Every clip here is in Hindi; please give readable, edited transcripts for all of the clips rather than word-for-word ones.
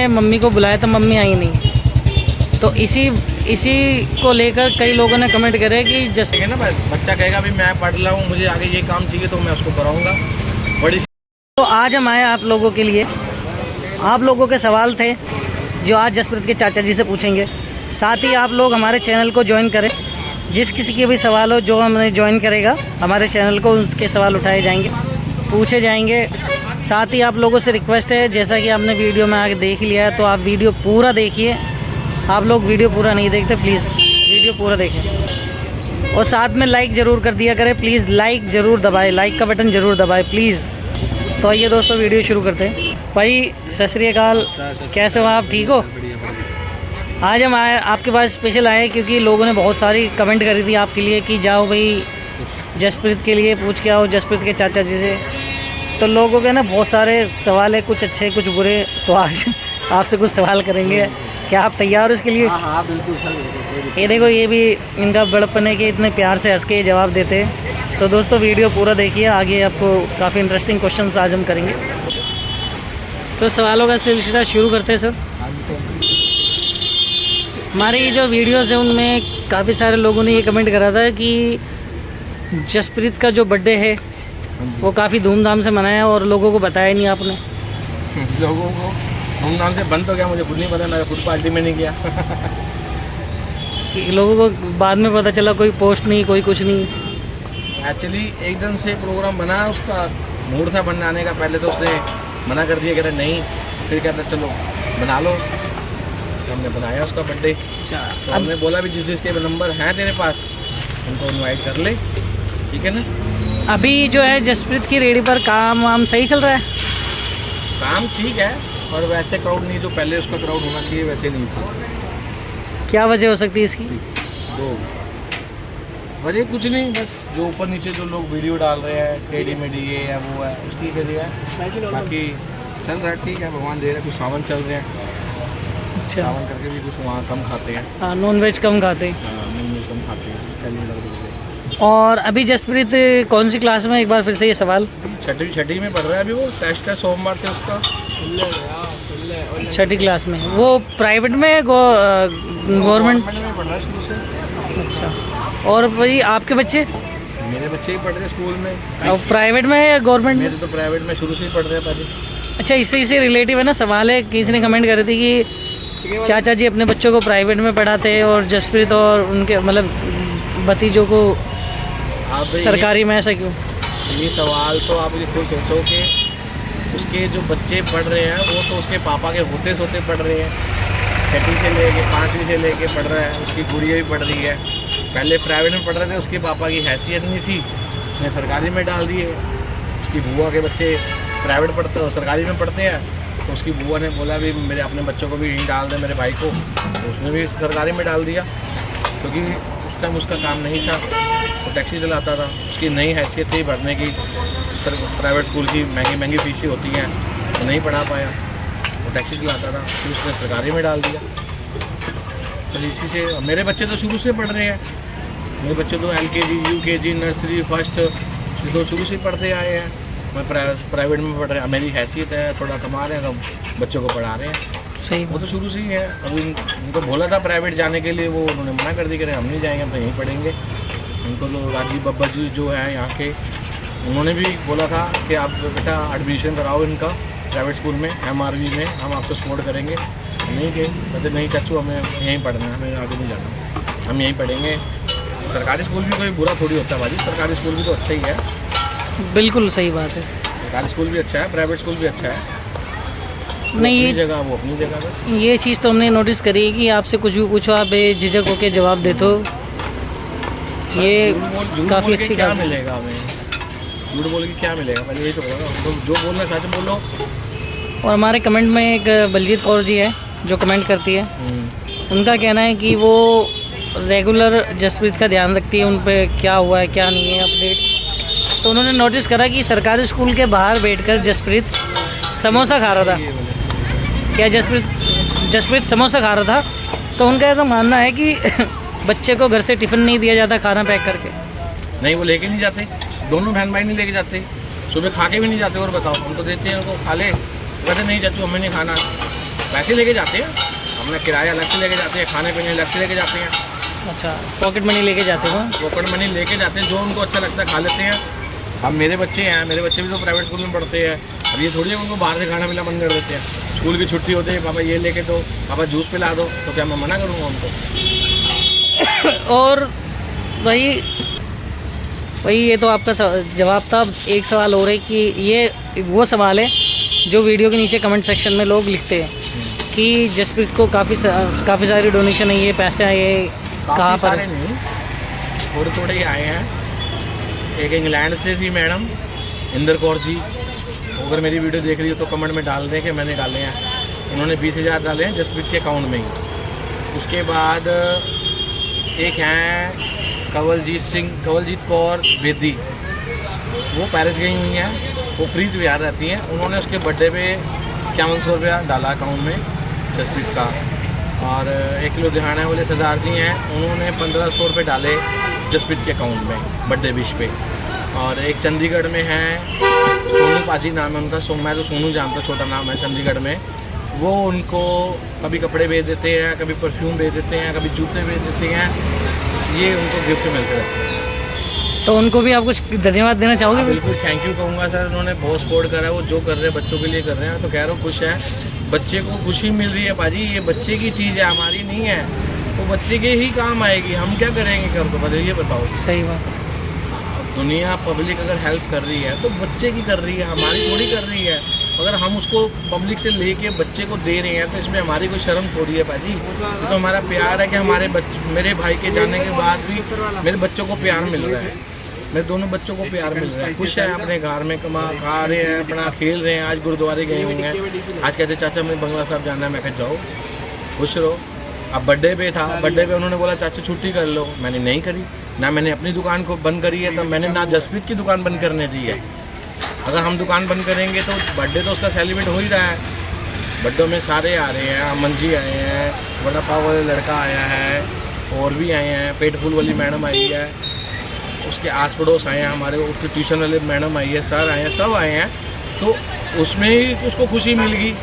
मैंने मम्मी को बुलाया तो मम्मी आई नहीं। तो इसी को लेकर कई लोगों ने कमेंट करे कि जस्ट ना बच्चा कहेगा भी मैं पढ़ रहा हूँ, मुझे आगे ये काम चाहिए तो मैं उसको कराऊंगा बड़ी। तो आज हम आए आप लोगों के लिए, आप लोगों के सवाल थे जो आज जसप्रीत के चाचा जी से पूछेंगे। साथ ही आप लोग हमारे चैनल को ज्वाइन करें, जिस किसी के भी सवाल हो जो हमें ज्वाइन करेगा हमारे चैनल को, उसके सवाल उठाए जाएंगे, पूछे जाएंगे। साथ ही आप लोगों से रिक्वेस्ट है, जैसा कि आपने वीडियो में आगे देख लिया है तो आप वीडियो पूरा देखिए। आप लोग वीडियो पूरा नहीं देखते, प्लीज़ वीडियो पूरा देखें और साथ में लाइक ज़रूर कर दिया करें। प्लीज़ लाइक ज़रूर दबाएं, लाइक का बटन ज़रूर दबाएं प्लीज़। तो आइए दोस्तों वीडियो शुरू करते हैं। भाई सत श्री अकाल, कैसे हो आप, ठीक हो? आज हम आए आपके पास स्पेशल आए क्योंकि लोगों ने बहुत सारी कमेंट करी थी आपके लिए कि जाओ भाई जसप्रीत के लिए पूछ के आओ, जसप्रीत के चाचा जी से। तो लोगों के ना बहुत सारे सवाल है, कुछ अच्छे कुछ बुरे। तो आज आपसे कुछ सवाल करेंगे, क्या आप तैयार हो इसके लिए? हाँ बिल्कुल सर। ये देखो, ये भी इनका बड़प्पन है कि इतने प्यार से हंस के जवाब देते हैं। तो दोस्तों वीडियो पूरा देखिए, आगे आपको काफ़ी इंटरेस्टिंग क्वेश्चंस आज हम करेंगे। तो सवालों का सिलसिला शुरू करते हैं सर। हमारी जो वीडियोस है उनमें काफ़ी सारे लोगों ने ये कमेंट करा था कि जसप्रीत का जो बर्थडे है वो काफ़ी धूमधाम से मनाया और लोगों को बताया नहीं आपने। लोगों को धूमधाम से बंद हो गया, मुझे खुद नहीं पता, मैं खुद पार्टी में नहीं गया। कि लोगों को बाद में पता चला, कोई पोस्ट नहीं, कोई कुछ नहीं। एक्चुअली एकदम से प्रोग्राम बना, उसका मूड था बनाने का। पहले तो उसने मना कर दिया, कह रहा नहीं, फिर कहता चलो बना लो। तो हमने बनाया उसका बर्थडे। तो हमने बोला भी जिस जिसके नंबर हैं तेरे पास उनको इनवाइट कर ले, ठीक है ना। अभी जो है जसप्रीत की रेडी पर काम वाम सही चल रहा है? काम ठीक है, और वैसे क्राउड नहीं जो पहले उसका क्राउड होना चाहिए वैसे नहीं था। क्या वजह हो सकती है इसकी? दो वजह, कुछ नहीं, बस जो ऊपर नीचे जो लोग वीडियो डाल रहे हैं टेढ़ी मेढ़ी ये है वो है, उसकी वजह है। बाकी चल रहा है ठीक है, भगवान दे रहे हैं। कुछ सावन चल रहे हैं, अच्छा, सावन करके भी कुछ वहाँ कम खाते हैं। हाँ, नॉन वेज कम खाते हैं। हाँ, नॉन वेज कम खाते हैं, चलिए लग रही है। और अभी जसप्रीत कौन सी क्लास में, एक बार फिर से ये सवाल? छठी में पढ़ रहा है अभी। वो टेस्ट है सोमवार से उसका। छठी क्लास में। वो प्राइवेट में है गवर्नमेंट में पढ़ रहा है शुरू से। अच्छा, और भाई आपके बच्चे? मेरे बच्चे ही पढ़ रहे हैं स्कूल में। और प्राइवेट में है या गवर्नमेंट में? मेरे तो प्राइवेट में शुरू से ही पढ़ रहे हैं पहले। अच्छा, इससे रिलेटिव है ना सवाल है, किसी ने कमेंट करे थे कि चाचा जी अपने बच्चों को प्राइवेट में पढ़ाते हैं और जसप्रीत और उनके मतलब भतीजों को सरकारी में, ऐसा क्यों? ये सवाल तो आप ये खुद सोचो कि उसके जो बच्चे पढ़ रहे हैं वो तो उसके पापा के होते सोते पढ़ रहे हैं। छठी से लेके 5वीं से लेके पढ़ रहा है। उसकी गुड़िया भी पढ़ रही है। पहले प्राइवेट में पढ़ रहे थे, उसके पापा की हैसियत नहीं थी, उसने सरकारी में डाल दिए। उसकी बुआ के बच्चे प्राइवेट पढ़ते और सरकारी में पढ़ते हैं, तो उसकी बुआ ने बोला भी मेरे अपने बच्चों को भी यहीं डाल दे, मेरे भाई को। तो उसने भी सरकारी में डाल दिया, क्योंकि उस टाइम उसका काम नहीं था, वो टैक्सी चलाता था। उसकी नई हैसियत थी भरने की, प्राइवेट स्कूल की महंगी फीसें होती हैं, तो नहीं पढ़ा पाया, वो टैक्सी चलाता था, फिर उसने सरकारी में डाल दिया। तो इसी से मेरे बच्चे तो शुरू से पढ़ रहे हैं। मेरे बच्चे तो LKG UKG नर्सरी फर्स्ट ये तो शुरू से पढ़ते आए हैं। मैं प्राइवेट में पढ़ रहा, मेरी हैसियत है, थोड़ा कमा रहे हैं तो बच्चों को पढ़ा रहे हैं। सही, वो तो शुरू से ही है। अभी उनको बोला था प्राइवेट जाने के लिए, वो उन्होंने मना कर दिया, हम नहीं जाएंगे, हम तो यहीं पढ़ेंगे। उनको तो राजीव बब्बर जी जो है यहाँ के, उन्होंने भी बोला था कि आप बेटा एडमिशन कराओ इनका प्राइवेट स्कूल में, MRV में, हम आपको सपोर्ट करेंगे। नहीं गए, कहते नहीं चाचू हमें यहीं पढ़ना है, हमें आगे नहीं जाना, हम यहीं पढ़ेंगे। सरकारी स्कूल भी कोई बुरा थोड़ी होता है भाजी, सरकारी स्कूल भी तो अच्छा ही है। बिल्कुल सही बात है। सरकारी स्कूल भी अच्छा है, प्राइवेट स्कूल भी अच्छा है। नहीं, अपनी जगह वो अपनी जगह बस। ये चीज़ तो हमने नोटिस करी है कि आपसे कुछ भी पूछो आप बेझिझक होकर जवाब देते हो। ये काफ़ी अच्छी क्या बात है। मिलेगा हमें, झूठ बोल के क्या मिलेगा, पहले यही तो बताओ। तो जो बोलना सच बोलो। और हमारे कमेंट में एक बलजीत कौर जी है जो कमेंट करती है, उनका कहना है कि वो रेगुलर जसप्रीत का ध्यान रखती है, उन पे क्या हुआ है क्या नहीं है अपडेट। तो उन्होंने नोटिस करा कि सरकारी स्कूल के बाहर बैठकर जसप्रीत समोसा खा रहा था। क्या जसप्रीत समोसा खा रहा था? तो उनका ऐसा मानना है कि बच्चे को घर से टिफ़िन नहीं दिया जाता खाना पैक करके। नहीं, वो लेके नहीं जाते, दोनों बहन भाई नहीं लेके जाते, सुबह खा के भी नहीं जाते। और बताओ, हम तो देते हैं उनको, खा ले, कहते नहीं चाचू हमें नहीं खाना। पैसे लेके जाते हैं, अपना किराया अलग से लेके जाते हैं, खाने पीने अलग से लेके जाते हैं। अच्छा, पॉकेट मनी लेके जाते हो? पॉकेट मनी लेके जाते हैं, जो उनको अच्छा लगता है खा लेते हैं। अब मेरे बच्चे हैं, मेरे बच्चे भी तो प्राइवेट स्कूल में पढ़ते हैं। अब ये थोड़ी है उनको बाहर से खाना मिला बंद कर देते हैं। स्कूल की छुट्टी होती है, पापा ये लेके दो, पापा जूस पिला दो, तो क्या मैं मना करूँगा उनको? और वही ये तो आपका जवाब था। एक सवाल हो रहा है कि ये वो सवाल है जो वीडियो के नीचे कमेंट सेक्शन में लोग लिखते हैं कि जसप्रीत को काफ़ी सारी डोनेशन है, ये पैसे आए कहाँ पर? नहीं, थोड़े थोड़े ही आए हैं। एक इंग्लैंड से थी मैडम इंदर कौर जी, अगर मेरी वीडियो देख रही हो तो कमेंट में डाल दें कि मैंने डाले हैं। उन्होंने 20,000 डाले हैं जसप्रीत के अकाउंट में ही। उसके बाद एक हैं कंवलजीत कौर बेदी, वो पेरिस गई हुई हैं, वो प्रीत विहार रहती हैं। उन्होंने उसके बर्थडे पे 5100 रुपया डाला अकाउंट में जसप्रीत का। और एक लुधियाना वाले सरदार जी हैं, उन्होंने 1500 रुपये डाले जसप्रीत के अकाउंट में बर्थडे विश पे। और एक चंडीगढ़ में है सोनू पाजी नाम है उनका, मैं तो सोनू जानता, छोटा नाम है चंडीगढ़ में। वो उनको कभी कपड़े भेज देते हैं, कभी परफ्यूम भेज देते हैं, कभी जूते भेज देते हैं, ये उनको गिफ्ट मिलते रहते हैं। तो उनको भी आप कुछ धन्यवाद देना चाहोगे? बिल्कुल थैंक यू कहूँगा सर, उन्होंने बहुत सपोर्ट करा है। वो जो कर रहे हैं बच्चों के लिए कर रहे हैं, तो कह रहा हूँ खुश है। बच्चे को खुशी मिल रही है बाजी, ये बच्चे की चीज़ है, हमारी नहीं है। तो बच्चे के ही काम आएगी, हम क्या करेंगे कर दो, बस ये बताओ। सही बात। दुनिया पब्लिक अगर हेल्प कर रही है तो बच्चे की कर रही है, हमारी थोड़ी कर रही है। अगर हम उसको पब्लिक से लेके बच्चे को दे रहे हैं तो इसमें हमारी कोई शर्म थोड़ी है पाजी। तो हमारा प्यार है कि मेरे भाई के जाने के बाद भी मेरे बच्चों को प्यार मिल रहा है, मेरे दोनों बच्चों को प्यार मिल रहा है। खुश है, अपने घर में खा रहे हैं, अपना खेल रहे हैं। आज गुरुद्वारे गए हुए हैं, आज कहते चाचा मुझे बंगला साहब जाना है। मैं कह जाओ, खुश रहो। अब बर्थडे पे था, बर्थडे पे उन्होंने बोला चाचा छुट्टी कर लो, मैंने नहीं करी। ना मैंने अपनी दुकान को बंद करी है, तो मैंने ना जसप्रीत की दुकान बंद करने दी है। अगर हम दुकान बंद करेंगे तो बर्थडे तो उसका सेलिब्रेट हो ही रहा है। बर्थडे में सारे आ रहे हैं, अमन जी आए हैं, बड़ा पाव वाले लड़का आया है, और भी आए हैं, पेट फूल वाली मैडम आई है, उसके आस पड़ोस आए हैं, हमारे उसके ट्यूशन वाले मैडम आई है, सर आए हैं, सब आए हैं। तो उसमें ही उसको खुशी मिल गई।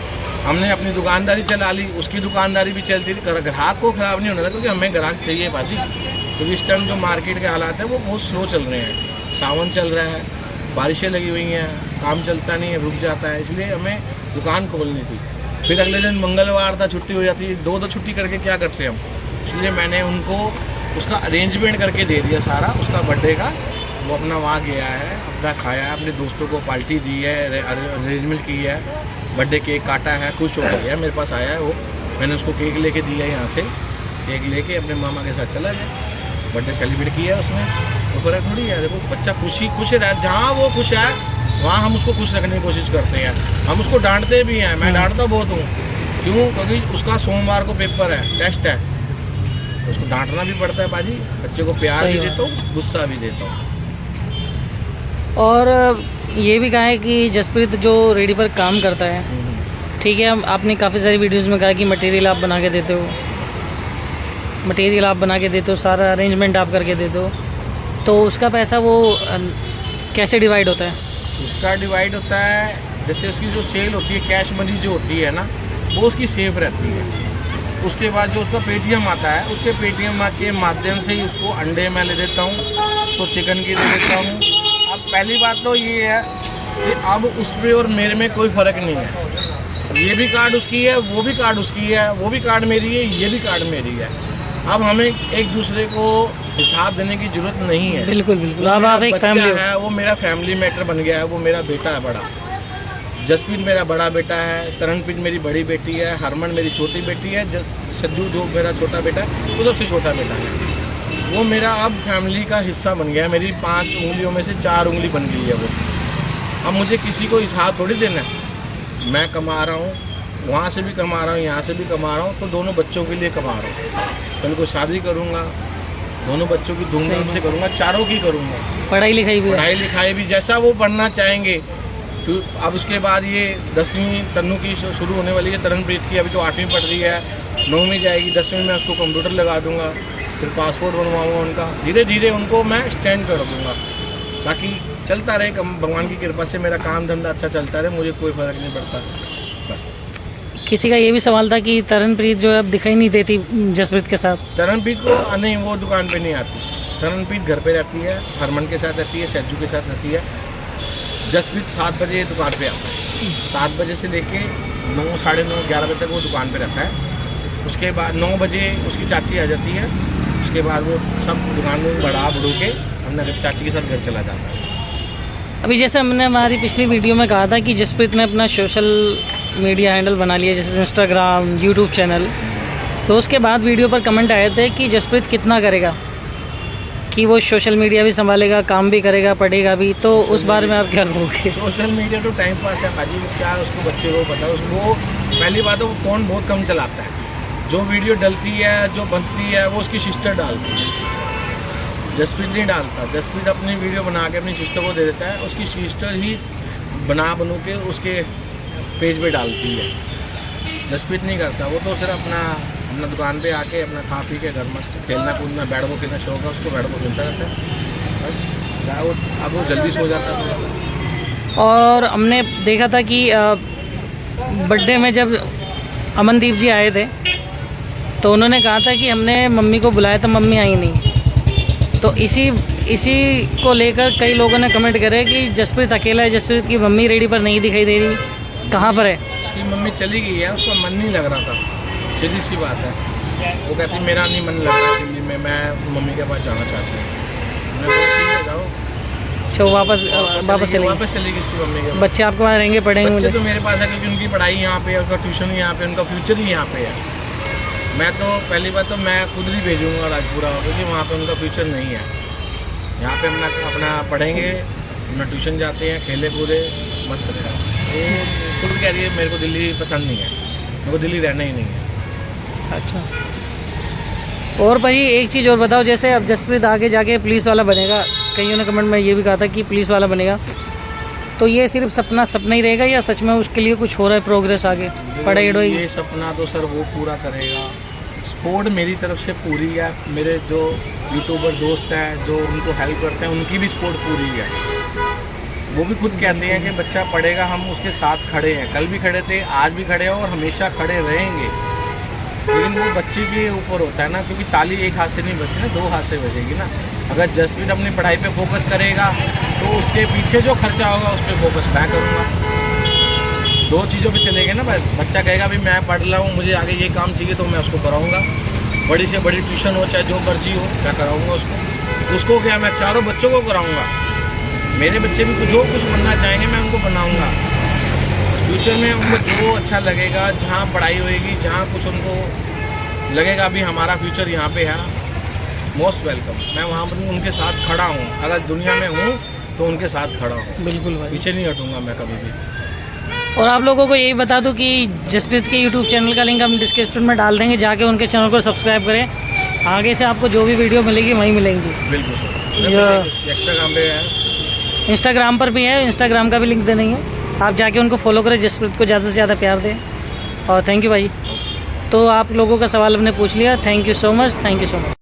हमने अपनी दुकानदारी चला ली, उसकी दुकानदारी भी चलती थी। ग्राहक को ख़राब नहीं होना था, क्योंकि हमें ग्राहक चाहिए बाजी। क्योंकि इस टाइम जो मार्केट के हालात हैं वो बहुत स्लो चल रहे हैं। सावन चल रहा है, बारिशें लगी हुई हैं, काम चलता नहीं है, रुक जाता है, इसलिए हमें दुकान खोलनी थी। फिर अगले दिन मंगलवार था, छुट्टी हो जाती है। दो छुट्टी करके क्या करते हम, इसलिए मैंने उनको उसका अरेंजमेंट करके दे दिया सारा, उसका बर्थडे का। वो अपना वहाँ गया है, अपना खाया है, अपने दोस्तों को पार्टी दी है, अरेंजमेंट की है, बर्थडे केक काटा है, खुश हो गया। मेरे पास आया है वो, मैंने उसको केक लेके दिया है, यहाँ से केक लेके अपने मामा के साथ चला गया। बर्थडे सेलिब्रेट किया है उसने, तो फर्क थोड़ी है। देखो बच्चा खुश रहे, जहाँ वो खुश है वहाँ हम उसको खुश रखने की कोशिश करते हैं। हम उसको डांटते भी हैं, मैं डांटता बहुत हूँ। क्यों? क्योंकि उसका सोमवार को पेपर है, टेस्ट है, तो उसको डांटना भी पड़ता है बाजी। बच्चे को प्यार भी देता हूँ, गुस्सा भी देता हूँ। और ये भी कहा है कि जसप्रीत जो रेडी पर काम करता है, ठीक है, आपने काफ़ी सारी वीडियोस में कहा कि मटेरियल आप बना के देते हो, सारा अरेंजमेंट आप करके देते हो, तो उसका पैसा वो कैसे डिवाइड होता है? उसका डिवाइड होता है, जैसे उसकी जो सेल होती है, कैश मनी जो होती है ना, वो उसकी सेफ रहती है। उसके बाद जो उसका पेटीएम आता है, उसके पेटीएम के माध्यम से ही उसको अंडे मैं ले देता हूँ, उसको चिकन की दे देता हूँ। अब पहली बात तो ये है कि अब उसमें और मेरे में कोई फ़र्क नहीं है। ये भी कार्ड उसकी है, वो भी कार्ड उसकी है, वो भी कार्ड मेरी है, ये भी कार्ड मेरी है। अब हमें एक दूसरे को हिसाब देने की जरूरत नहीं है। बिल्कुल बिल्कुल। अब आप एक फैमिली है, वो मेरा फैमिली मैटर बन गया है। वो मेरा बेटा है बड़ा, जसप्रीत मेरा बड़ा बेटा है, तरणप्रीत मेरी बड़ी बेटी है, हरमन मेरी छोटी बेटी है, सज्जू जो मेरा छोटा बेटा है वो सबसे छोटा बेटा है। वो मेरा अब फैमिली का हिस्सा बन गया है। मेरी 5 उंगलियों में से 4 उंगली बन गई है वो। अब मुझे किसी को हिसाब थोड़ी देना है। मैं कमा रहा हूँ, वहाँ से भी कमा रहा हूँ, यहाँ से भी कमा रहा हूँ, तो दोनों बच्चों के लिए कमा रहा हूँ। कल को शादी करूँगा, दोनों बच्चों की धूमधाम से करूँगा, चारों की करूँगा। पढ़ाई लिखाई भी जैसा वो पढ़ना चाहेंगे। तो अब उसके बाद ये 10वीं तन्नू की शुरू होने वाली है, तरणप्रीत की अभी तो 8वीं पढ़ रही है, 9वीं जाएगी, 10वीं में उसको कंप्यूटर लगा दूँगा, फिर पासपोर्ट बनवाऊँगा उनका। धीरे धीरे उनको मैं स्टैंड कर दूँगा, ताकि चलता रहे। भगवान की कृपा से मेरा काम धंधा अच्छा चलता रहे, मुझे कोई फ़र्क नहीं पड़ता बस। किसी का ये भी सवाल था कि तरनप्रीत जो है अब दिखाई नहीं देती जसप्रीत के साथ। तरनप्रीत को नहीं, वो दुकान पे नहीं आती। तरनप्रीत घर पे रहती है, हरमन के साथ रहती है, सैजू के साथ रहती है। जसप्रीत 7 बजे दुकान पे आता है, 7 बजे से लेके 9, साढ़े 9, 11 बजे तक वो दुकान पे रहता है। उसके बाद 9 बजे उसकी चाची आ जाती है। उसके बाद वो सब दुकान में बढ़ा बढ़ू के अपने चाची के साथ घर चला जाता है। अभी जैसे हमने हमारी पिछली वीडियो में कहा था कि जसप्रीत ने अपना सोशल मीडिया हैंडल बना लिया, जैसे इंस्टाग्राम, यूट्यूब चैनल, तो उसके बाद वीडियो पर कमेंट आए थे कि जसप्रीत कितना करेगा, कि वो सोशल मीडिया भी संभालेगा, काम भी करेगा, पढ़ेगा भी, तो उस बारे में आप क्या कहोगे? सोशल मीडिया तो टाइम पास है भाजी, क्या उसको बच्चे को पता है। उसको पहली बात है वो फ़ोन बहुत कम चलाता है। जो वीडियो डलती है, जो बनती है, वो उसकी सिस्टर डालती है, जसप्रीत नहीं डालता। जसप्रीत अपनी वीडियो बना के अपनी सिस्टर को दे देता है, उसकी सिस्टर ही बना बनू के उसके पेज पे डालती है। जसप्रीत नहीं करता, वो तो सिर्फ अपना दुकान पे आके अपना खा पी के घर मस्त खेलना कूदना, बैट बॉल खेलना शौक है उसको, बैट बॉल खेलता रहता है बस। क्या वो अब वो जल्दी सो जाता है। और हमने देखा था कि बर्थडे में जब अमनदीप जी आए थे तो उन्होंने कहा था कि हमने मम्मी को बुलाया तो मम्मी आई नहीं। तो इसी को लेकर कई लोगों ने कमेंट करे कि जसप्रीत अकेला है, जसप्रीत की मम्मी रेडी पर नहीं दिखाई दे रही, कहाँ पर है? उसकी मम्मी चली गई है, उसका मन नहीं लग रहा था, सीधी सी बात है। वो कहती मेरा नहीं मन लग रहा दिल्ली में, मैं मम्मी के पास जाना चाहती हूँ। मैं बोला ठीक है जाओ। अच्छा, वापस चलेगी उसकी मम्मी के। बच्चे आपके पास रहेंगे, पढ़ेंगे? बच्चे तो मेरे पास है क्योंकि उनकी पढ़ाई यहाँ पे है, उनका ट्यूशन यहाँ पे, उनका फ्यूचर ही यहाँ पे है। मैं तो पहली बात तो मैं खुद ही भेजूँगा राजपुरा, क्योंकि वहाँ पे उनका फ्यूचर नहीं है। यहाँ पे अपना पढ़ेंगे, अपना ट्यूशन जाते हैं, खेले कूदे मस्त रहेगा। वो खुद कह रही है मेरे को दिल्ली पसंद नहीं है, मेरे को दिल्ली रहना ही नहीं है। अच्छा, और भाई एक चीज़ और बताओ, जैसे अब जसप्रीत आगे जाके पुलिस वाला बनेगा, कईयों ने कमेंट में ये भी कहा था कि पुलिस वाला बनेगा, तो ये सिर्फ सपना ही रहेगा या सच में उसके लिए कुछ हो रहा है प्रोग्रेस आगे? पढ़ाई ये सपना तो सर वो पूरा करेगा। सपोर्ट मेरी तरफ से पूरी है, मेरे जो यूट्यूबर दोस्त हैं जो उनको हेल्प करते हैं उनकी भी सपोर्ट पूरी है। वो भी खुद कहते हैं कि बच्चा पढ़ेगा, हम उसके साथ खड़े हैं, कल भी खड़े थे, आज भी खड़े हैं और हमेशा खड़े रहेंगे। लेकिन वो बच्चे के ऊपर होता है ना, क्योंकि ताली एक हाथ से नहीं बजती ना, 2 हाथ से बजेगी ना। अगर जसप्रीत अपनी पढ़ाई पे फोकस करेगा तो उसके पीछे जो खर्चा होगा उस पर फोकस मैं करूँगा। 2 चीज़ों पे चलेंगे ना बस। बच्चा कहेगा भी मैं पढ़ रहा हूँ, मुझे आगे ये काम चाहिए, तो मैं उसको कराऊँगा। बड़ी से बड़ी ट्यूशन हो चाहे जो मर्जी हो, मैं कराऊँगा उसको क्या मैं चारों बच्चों को कराऊँगा। मेरे बच्चे भी जो कुछ बनना चाहेंगे मैं उनको बनाऊँगा। फ्यूचर में उनको जो अच्छा लगेगा, जहाँ पढ़ाई होएगी, जहाँ कुछ उनको लगेगा अभी हमारा फ्यूचर यहाँ पे है, मोस्ट वेलकम। मैं वहाँ पर उनके साथ खड़ा हूँ, अगर दुनिया में हूँ तो उनके साथ खड़ा हूँ। बिल्कुल भाई, पीछे नहीं हटूँगा मैं कभी भी। और आप लोगों को यही बता दूं कि जसप्रीत के यूट्यूब चैनल का लिंक हम डिस्क्रिप्शन में डाल देंगे, जाके उनके चैनल को सब्सक्राइब करें। आगे से आपको जो भी वीडियो मिलेगी वहीं मिलेंगी। बिल्कुल सर। इंस्टाग्राम पे है, इंस्टाग्राम पर भी है, इंस्टाग्राम का भी लिंक दे देंगे, आप जाके उनको फॉलो करें, जसप्रीत को ज़्यादा से ज़्यादा प्यार दें। और थैंक यू भाई। तो आप लोगों का सवाल हमने पूछ लिया। Thank you so much.